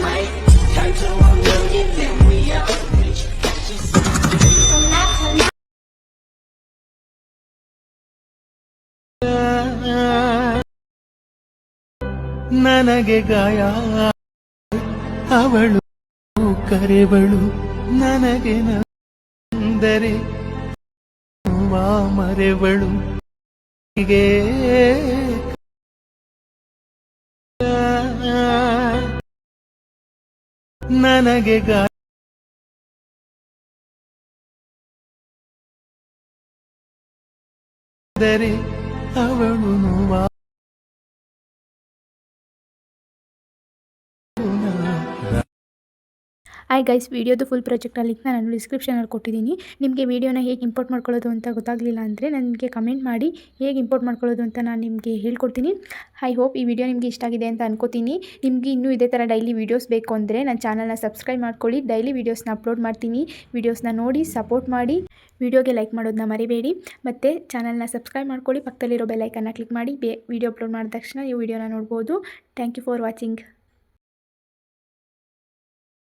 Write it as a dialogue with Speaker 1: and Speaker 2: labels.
Speaker 1: might turn to a million, then we up rich.
Speaker 2: ನನಗೆ ಗಾಯ ಅವಳು ಕರೆವಳು ನನಗೆ ನಂದರೆ ಮರೆವಳು ಹೀಗೆ ನನಗೆ ಗಾಯದರೆ ಅವಳು
Speaker 3: ಹಾಯ್ ಗೈಸ್, ವಿಡಿಯೋದು ಫುಲ್ ಪ್ರಾಜೆಕ್ಟ್ ಲಿಂಕ್ನ ನಾನು ಡಿಸ್ಕ್ರಿಪ್ಷನಲ್ಲಿ ಕೊಟ್ಟಿದ್ದೀನಿ. ನಿಮಗೆ ವಿಡಿಯೋನ ಹೇಗೆ ಇಂಪೋರ್ಟ್ ಮಾಡ್ಕೊಳ್ಳೋದು ಅಂತ ಗೊತ್ತಾಗಲಿಲ್ಲ ಅಂದರೆ ನನಗೆ ಕಮೆಂಟ್ ಮಾಡಿ, ಹೇಗೆ ಇಂಪೋರ್ಟ್ ಮಾಡ್ಕೊಳ್ಳೋದು ಅಂತ ನಾನು ನಿಮಗೆ ಹೇಳ್ಕೊಡ್ತೀನಿ. ಐ ಹೋಪ್ ಈ ವಿಡಿಯೋ ನಿಮಗೆ ಇಷ್ಟ ಆಗಿದೆ ಅಂತ ಅನ್ಕೋತೀನಿ. ನಿಮಗೆ ಇನ್ನೂ ಇದೇ ಥರ ಡೈಲಿ ವೀಡಿಯೋಸ್ ಬೇಕು ಅಂದರೆ ನನ್ನ ಚಾನಲ್ನ ಸಬ್ಸ್ಕ್ರೈಬ್ ಮಾಡ್ಕೊಳ್ಳಿ. ಡೈಲಿ ವೀಡಿಯೋಸ್ನ ಅಪ್ಲೋಡ್ ಮಾಡ್ತೀನಿ. ವೀಡಿಯೋಸ್ನ ನೋಡಿ ಸಪೋರ್ಟ್ ಮಾಡಿ. ವಿಡಿಯೋಗೆ ಲೈಕ್ ಮಾಡೋದನ್ನ ಮರಿಬೇಡಿ. ಮತ್ತು ಚಾನಲ್ನ ಸಬ್ಸ್ಕ್ರೈಬ್ ಮಾಡ್ಕೊಳ್ಳಿ. ಪಕ್ಕದಲ್ಲಿರೋ ಬೆಲ್ ಐಕನ್ನ ಕ್ಲಿಕ್ ಮಾಡಿ. ವಿಡಿಯೋ ಅಪ್ಲೋಡ್ ಮಾಡಿದ ತಕ್ಷಣ ನೀವು ವಿಡಿಯೋನ ನೋಡ್ಬೋದು. Thank you for watching.